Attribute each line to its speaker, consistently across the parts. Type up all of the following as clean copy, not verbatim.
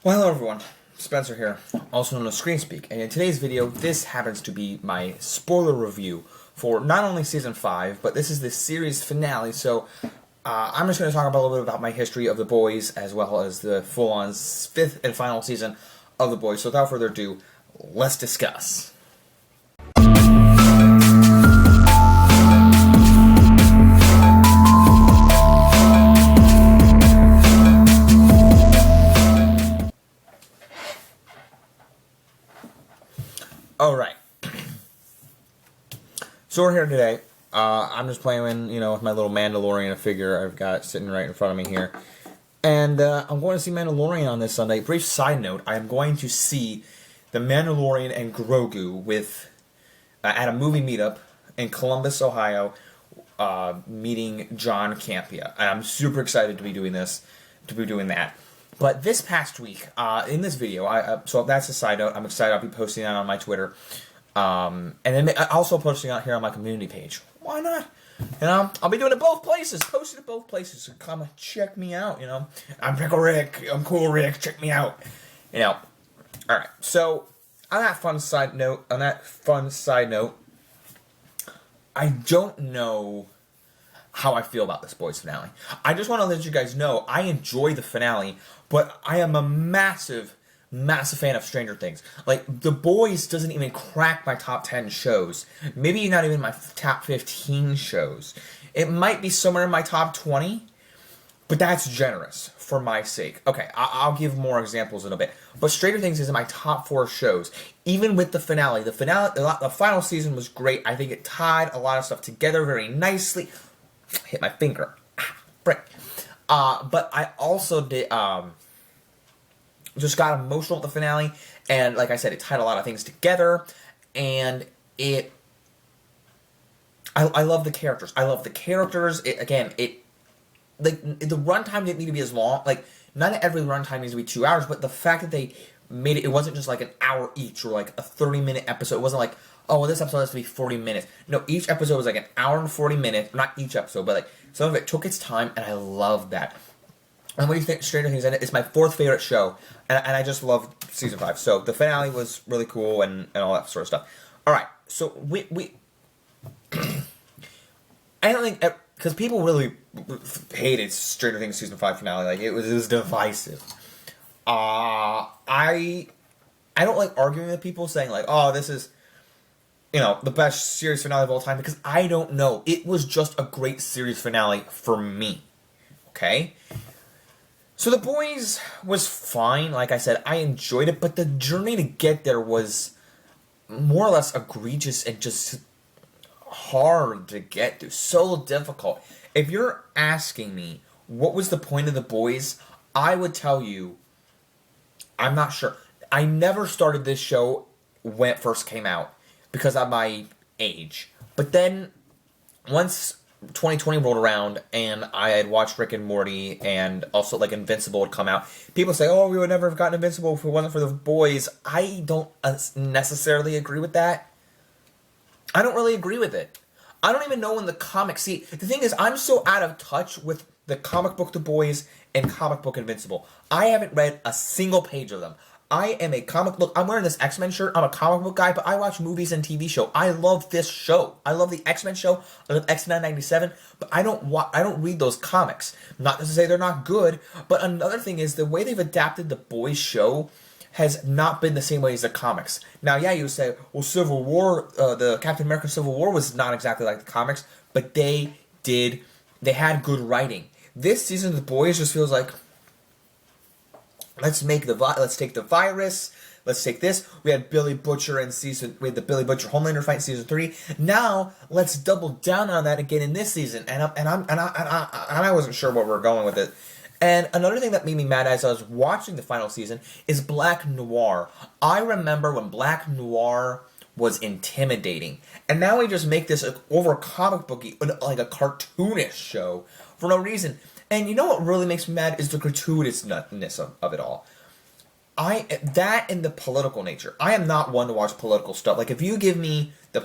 Speaker 1: Well, hello everyone, Spencer here, also known as ScreenSpeak, and in today's video, this happens to be my spoiler review for not only Season 5, but this is the series finale, so I'm just going to talk about a little bit about my history of The Boys, as well as the full-on 5th and final season of The Boys. So without further ado, let's discuss. Alright, so we're here today. I'm just playing, with my little Mandalorian figure I've got sitting right in front of me here. And I'm going to see Mandalorian on this Sunday. Brief side note, I am going to see The Mandalorian and Grogu at a movie meetup in Columbus, Ohio, meeting John Campea. And I'm super excited to be doing that. But this past week, in this video, so that's a side note. I'm excited. I'll be posting that on my Twitter, and then also posting out here on my community page. Why not? I'll be doing it both places. Posting it both places. So come check me out. I'm Pickle Rick. I'm Cool Rick. Check me out. All right. So on that fun side note, I don't know how I feel about this Boys finale. I just want to let you guys know I enjoy the finale, but I am a massive fan of Stranger Things. Like, The Boys doesn't even crack my top 10 shows. Maybe not even my top 15 shows. It might be somewhere in my top 20, but that's generous for my sake. Okay, I'll give more examples in a bit. But Stranger Things is in my top 4 shows. Even with the finale. The final season was great. I think it tied a lot of stuff together very nicely. Hit my finger. Frick. But I also did, just got emotional at the finale, and like I said, it tied a lot of things together, and I love the characters. I love the characters. The runtime didn't need to be as long. Like, not every runtime needs to be 2 hours, but the fact that they made it wasn't just like an hour each, or like a 30-minute episode. It wasn't like, oh, well, this episode has to be 40 minutes. No, each episode was like an hour and 40 minutes. Not each episode, but like some of it took its time, and I loved that. And what do you think? Stranger Things, it's my 4th favorite show, and I just love Season 5. So the finale was really cool and all that sort of stuff. All right, so we I don't think, because people really hated Stranger Things Season 5 finale. Like, it was divisive. I don't like arguing with people saying like, oh, this is, the best series finale of all time, because I don't know. It was just a great series finale for me. Okay? So The Boys was fine. Like I said, I enjoyed it, but the journey to get there was more or less egregious and just hard to get through. So difficult. If you're asking me what was the point of The Boys, I would tell you, I'm not sure. I never started this show when it first came out because of my age. But then, once 2020 rolled around and I had watched Rick and Morty and also like Invincible had come out, people say, oh, we would never have gotten Invincible if it wasn't for The Boys. I don't necessarily agree with that. I don't really agree with it. I don't even know when the comics... See, the thing is, I'm so out of touch with the comic book The Boys and comic book Invincible. I haven't read a single page of them. I am a comic book... I'm wearing this X-Men shirt. I'm a comic book guy, but I watch movies and TV show. I love this show. I love the X-Men show. I love X-Men 97, but I don't read those comics. Not to say they're not good, but another thing is the way they've adapted the Boys show has not been the same way as the comics. Now, yeah, you say, well, Civil War, the Captain America Civil War was not exactly like the comics, but they had good writing. This season of The Boys just feels like, let's take the virus. Let's take this. We had Billy Butcher we had the Billy Butcher Homelander fight in season 3. Now let's double down on that again in this season. And I wasn't sure where we're going with it. And another thing that made me mad as I was watching the final season is Black Noir. I remember when Black Noir was intimidating, and now we just make this over comic booky, like a cartoonish show for no reason. And you know what really makes me mad is the gratuitousness of it all. That and the political nature. I am not one to watch political stuff. Like, if you give me the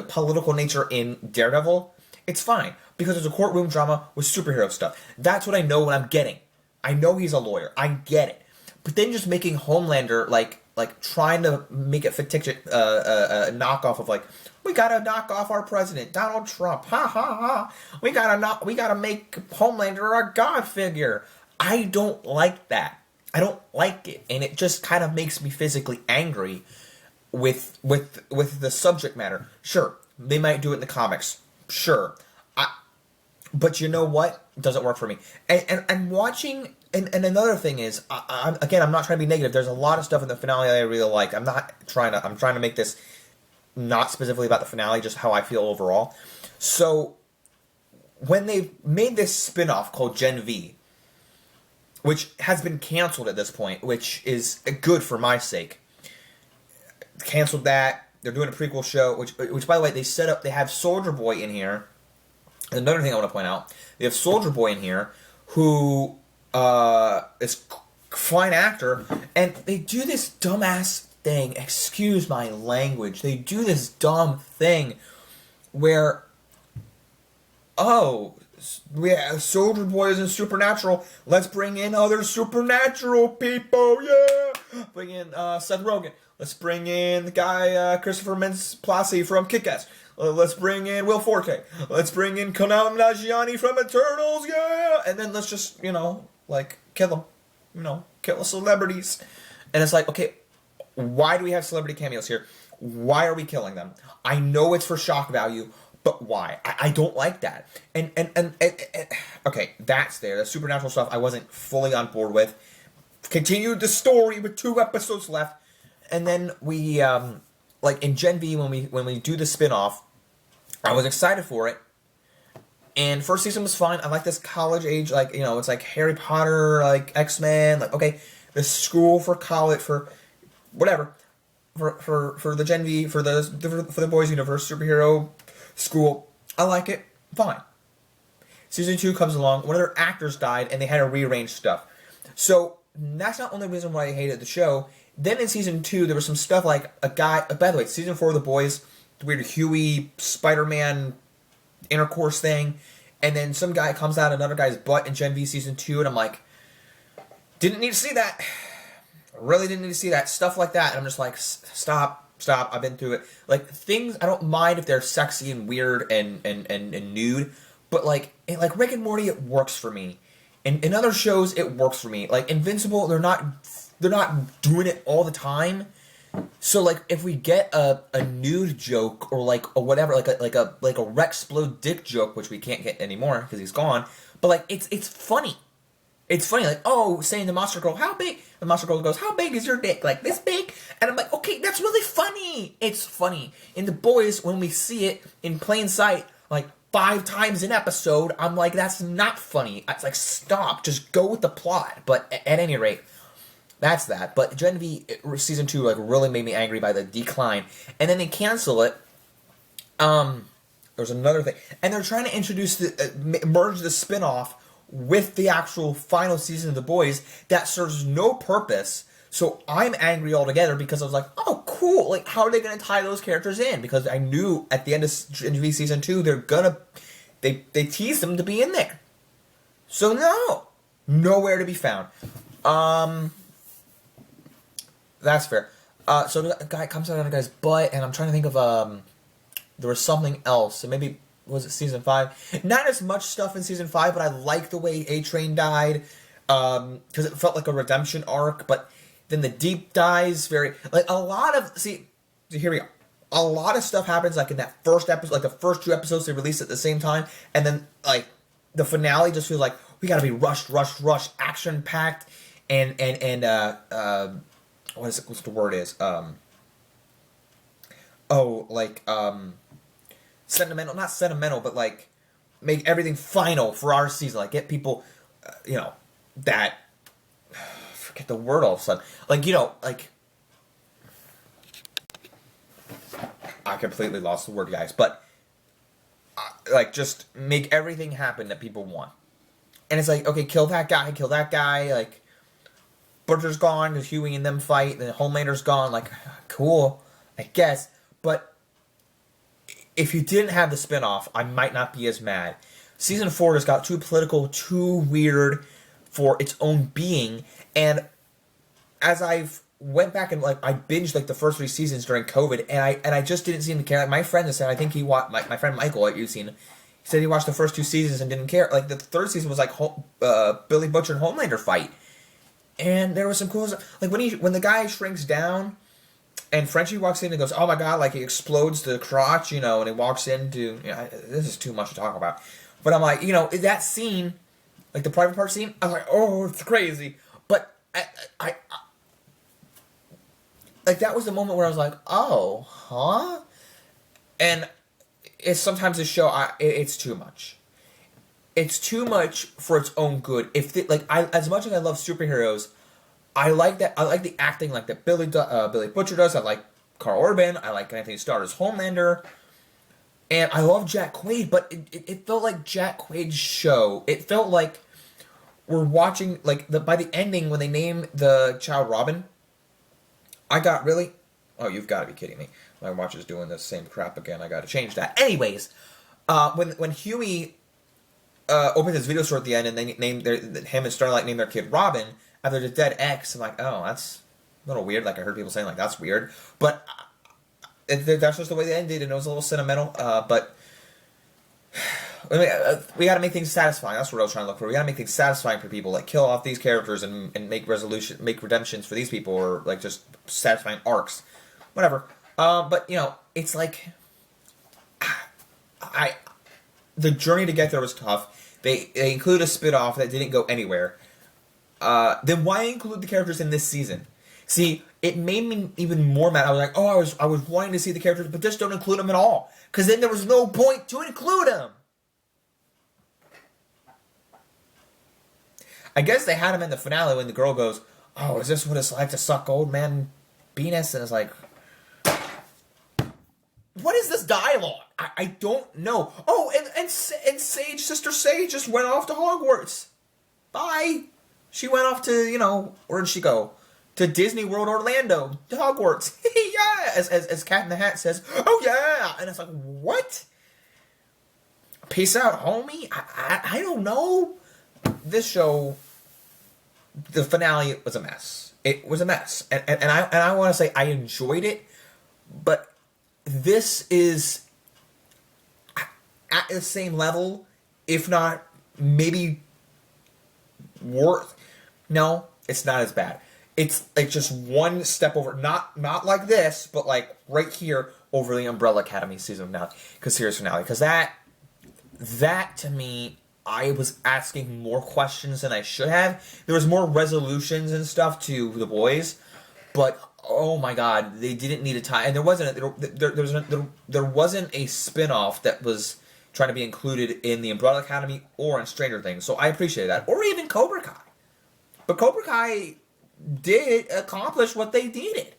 Speaker 1: political nature in Daredevil, it's fine, because it's a courtroom drama with superhero stuff. That's what I know what I'm getting. I know he's a lawyer. I get it. but then just making Homelander like trying to make it fictitious, a knockoff of like, we gotta knock off our president, Donald Trump, ha ha ha. We gotta make Homelander a god figure. I don't like that. I don't like it, and it just kind of makes me physically angry with the subject matter. Sure, they might do it in the comics. Sure, but you know what? It doesn't work for me. And watching. And another thing is, I'm not trying to be negative. There's a lot of stuff in the finale that I really like. I'm trying to make this not specifically about the finale, just how I feel overall. So, when they made this spin-off called Gen V, which has been canceled at this point, which is good for my sake. Canceled that. They're doing a prequel show, which by the way, they have Soldier Boy in here. Another thing I want to point out, they have Soldier Boy in here, who is a fine actor, and they do this dumbass thing, excuse my language, they do this dumb thing where, Soldier Boy isn't supernatural, let's bring in other supernatural people, yeah! Bring in Seth Rogen, let's bring in the guy Christopher Mintz-Plasse from Kick-Ass, let's bring in Will Forte, let's bring in Kumail Nanjiani from Eternals, yeah! And then let's just, like, kill them. Kill the celebrities. And it's like, okay, why do we have celebrity cameos here? Why are we killing them? I know it's for shock value, but why? I don't like that. And okay, that's there. The supernatural stuff I wasn't fully on board with. Continued the story with 2 episodes left. And then we, like in Gen V, when we do the spin-off, I was excited for it. And first season was fine. I like this college age, like, it's like Harry Potter, like X-Men, like, okay, the school for college, for whatever, for the Gen V, for the boys' universe, superhero school. I like it. Fine. Season 2 comes along. One of their actors died, and they had to rearrange stuff. So that's not the only reason why I hated the show. Then in season 2, there was some stuff like a guy. By the way, season 4 of the boys, the weird Huey Spider-Man intercourse thing, and then some guy comes out another guy's butt in Gen V season 2, and I'm like, didn't need to see that. Really didn't need to see that. Stuff like that, and I'm just like, stop, I've been through it. Like, things, I don't mind if they're sexy and weird and nude, but like Rick and Morty, it works for me. In other shows, it works for me. Like, Invincible, they're not doing it all the time. So, like, if we get a nude joke or like a whatever, like a Rexplode dick joke, which we can't get anymore because he's gone, but like it's funny. It's funny, like, saying the monster girl, how big? The monster girl goes, how big is your dick? Like, this big? And I'm like, okay, that's really funny. It's funny. In The Boys, when we see it in plain sight, like 5 times an episode, I'm like, that's not funny. It's like, stop, just go with the plot. But at any rate, that's that. But Gen V season 2 like really made me angry by the decline, and then they cancel it. There's another thing, and they're trying to introduce merge the spinoff with the actual final season of The Boys that serves no purpose. So I'm angry altogether because I was like, oh, cool. Like, how are they going to tie those characters in? Because I knew at the end of Gen V season 2 they teased them to be in there. So no, nowhere to be found. That's fair. So the guy comes out of the guy's butt, and I'm trying to think of, there was something else. And maybe, was it season 5? Not as much stuff in season 5, but I like the way A-Train died, because it felt like a redemption arc, but then the Deep dies very, like, a lot of, here we go. A lot of stuff happens, like, in that first episode, like, the first 2 episodes they released at the same time, and then, like, the finale just feels like, we gotta be rushed, action-packed, and what's the word is? Sentimental, not sentimental, but like, make everything final for our season. Like, get people, that, forget the word all of a sudden. Like, like, I completely lost the word, guys, but, like, just make everything happen that people want. And it's like, okay, kill that guy, like, Butcher's gone, because Huey and them fight, then Homelander's gone, like, cool, I guess, but if you didn't have the spinoff, I might not be as mad. Season 4 has got too political, too weird for its own being, and as I've went back and like I binged like the first 3 seasons during COVID, and I just didn't seem to care. Like my friend has said, I think he watched my friend Michael that you've seen. He said he watched the first 2 seasons and didn't care. Like the third season was like Billy Butcher and Homelander fight, and there was some cool stuff. Like when the guy shrinks down, and Frenchie walks in and goes, "Oh my god!" Like he explodes the crotch, and he walks into. This is too much to talk about, but I'm like, that scene, like the private part scene. I was like, "Oh, it's crazy," but I like that was the moment where I was like, "Oh, huh," and it's sometimes a show. It's too much. It's too much for its own good. As much as I love superheroes, I like that. I like the acting like that Billy Butcher does. I like Carl Urban. I like Anthony Starr's Homelander, and I love Jack Quaid. But it felt like Jack Quaid's show. It felt like we're watching by the ending when they name the child Robin. I got really. Oh, you've got to be kidding me! My watch is doing the same crap again. I got to change that. Anyways, when Huey opens his video store at the end and they him and Starlight name their kid Robin after the dead ex, I'm like, oh, that's a little weird. Like I heard people saying like that's weird, but that's just the way they ended, and it was a little sentimental. But we got to make things satisfying. That's what I was trying to look for. We got to make things satisfying for people, like kill off these characters and make redemptions for these people, or like just satisfying arcs, whatever. But it's like the journey to get there was tough. They included a spin-off that didn't go anywhere. Then why include the characters in this season? See, it made me even more mad. I was like, oh, I was wanting to see the characters, but just don't include them at all. Because then there was no point to include them. I guess they had him in the finale when the girl goes, oh, is this what it's like to suck old man penis? And it's like, what is this dialogue? I don't know. Oh, and Sage, Sister Sage just went off to Hogwarts. Bye. She went off to, where did she go? To Disney World Orlando. To Hogwarts. Yeah. As Cat in the Hat says, oh yeah. And it's like, what? Peace out, homie? I don't know. This show, the finale was a mess. It was a mess. And I want to say I enjoyed it, but this is at the same level, if not maybe worse. No, it's not as bad. It's like just one step over, not like this, but like right here over the Umbrella Academy season series finale. Because that to me, I was asking more questions than I should have. There was more resolutions and stuff to the boys, but oh my god, they didn't need a tie, and there wasn't a spin-off that was trying to be included in the Umbrella Academy or in Stranger Things. So I appreciated that, or even Cobra Kai. But Cobra Kai did accomplish what they needed.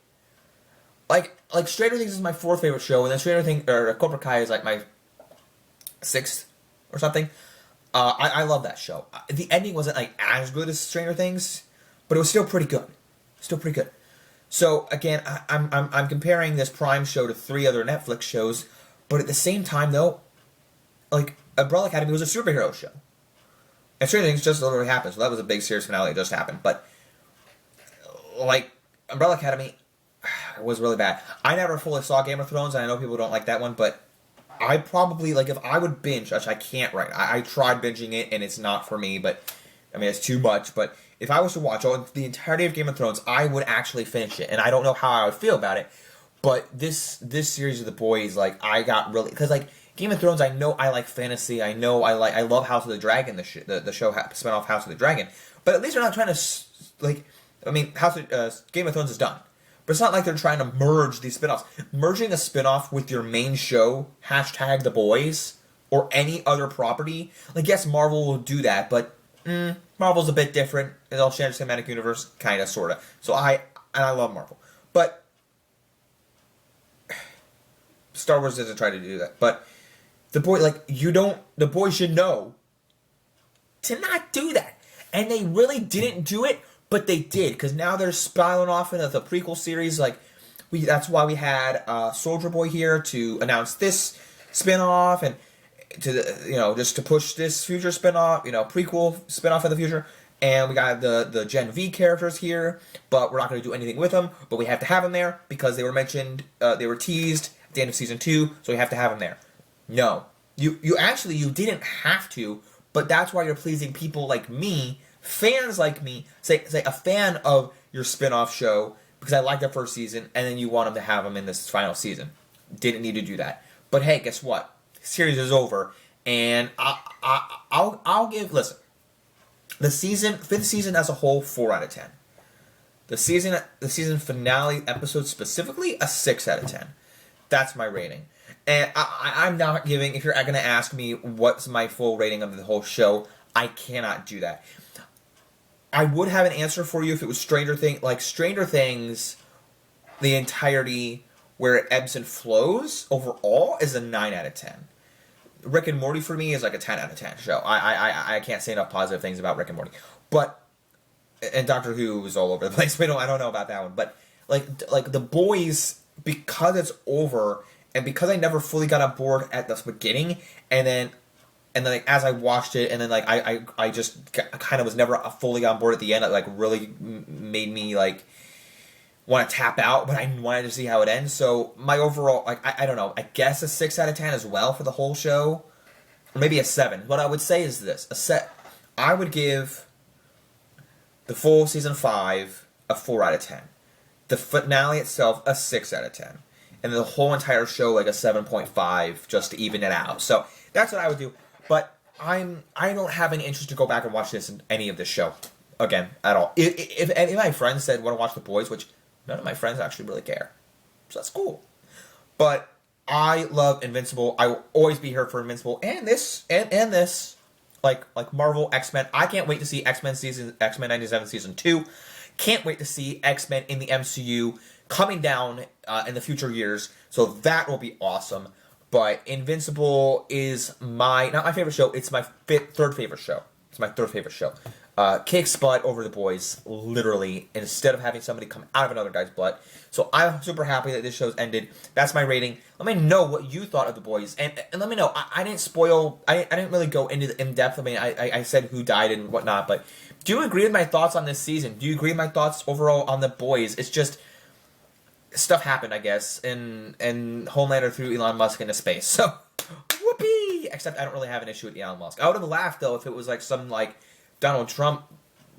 Speaker 1: Like Stranger Things is my 4th favorite show, and then Cobra Kai is like my 6th or something. I love that show. The ending wasn't like as good as Stranger Things, but it was still pretty good. So again, I'm comparing this Prime show to 3 other Netflix shows, but at the same time though, like Umbrella Academy was a superhero show, and Stranger Things just literally happened. So that was a big series finale that just happened. But like Umbrella Academy was really bad. I never fully saw Game of Thrones, and I know people don't like that one, but I probably, like, if I would binge, which I can't right now. I tried binging it, and it's not for me, but, I mean, it's too much, but if I was to watch the entirety of Game of Thrones, I would actually finish it, and I don't know how I would feel about it, but this series of The Boys, like, I got really, because, like, Game of Thrones, I know I like fantasy, I love House of the Dragon, the show spin-off House of the Dragon, but at least they're not trying to, like, I mean, Game of Thrones is done. But it's not like they're trying to merge these spin-offs. Merging a spin-off with your main show, hashtag The Boys, or any other property, like, yes, Marvel will do that, but Marvel's a bit different. They all share the cinematic universe, kind of, sort of. So I love Marvel. But Star Wars doesn't try to do that. But The Boys should know to not do that. And they really didn't do it. But they did, because now they're spiraling off into the prequel series. Like, that's why we had Soldier Boy here to announce this spinoff, and to just to push this future spinoff, prequel spinoff in the future. And we got the Gen V characters here, but we're not going to do anything with them. But we have to have them there because they were mentioned, they were teased at the end of season 2, so we have to have them there. No, you didn't have to, but that's why you're pleasing people like me, fans like me, say a fan of your spin-off show because I liked the first season, and then you want them to have them in this final season. Didn't need to do that. But hey, guess what? The series is over, and I'll give. Listen. The fifth season as a whole, 4 out of 10. The season finale episode specifically, a 6 out of 10. That's my rating. And I'm not giving, if you're going to ask me what's my full rating of the whole show, I cannot do that. I would have an answer for you if it was Stranger Things. Like Stranger Things, the entirety where it ebbs and flows overall is a 9 out of 10. Rick and Morty for me is like a 10 out of 10 show. I can't say enough positive things about Rick and Morty. But, and Doctor Who is all over the place. I don't know about that one. But, like The Boys, because it's over, and because I never fully got on board at the beginning, and then like, as I watched it, and then like I just kind of was never fully on board at the end. It like really made me like want to tap out, but I wanted to see how it ends. So my overall, like, I don't know, I guess a 6 out of 10 as well for the whole show, or maybe a 7. What I would say is this: I would give the full season 5 a 4 out of 10, the finale itself a 6 out of 10, and the whole entire show like a 7.5 just to even it out. So that's what I would do. But I don't have any interest to go back and watch any of this show again at all. If any of my friends said want to watch The Boys, which none of my friends actually really care. So that's cool. But I love Invincible. I will always be here for Invincible. And this. Like Marvel, X-Men. I can't wait to see X-Men 97 Season 2. Can't wait to see X-Men in the MCU coming down in the future years. So that will be awesome. But Invincible is not my favorite show. It's my third favorite show. It's my third favorite show. Kicks butt over The Boys, literally, instead of having somebody come out of another guy's butt. So I'm super happy that this show's ended. That's my rating. Let me know what you thought of The Boys. And let me know. I didn't spoil. I didn't really go into in depth. I mean, I said who died and whatnot. But do you agree with my thoughts on this season? Do you agree with my thoughts overall on The Boys? It's just stuff happened, I guess, and Homelander threw Elon Musk into space. So, whoopee! Except I don't really have an issue with Elon Musk. I would have laughed, though, if it was like some, like, Donald Trump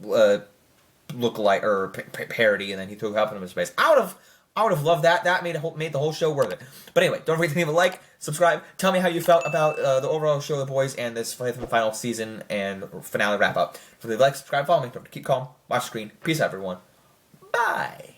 Speaker 1: look-alike, or parody, and then he threw him into space. I would have loved that. That made the whole show worth it. But anyway, don't forget to leave a like, subscribe, tell me how you felt about the overall show of The Boys and this final season and finale wrap-up. So leave a like, subscribe, follow me. Don't forget to keep calm, watch the screen. Peace out, everyone. Bye!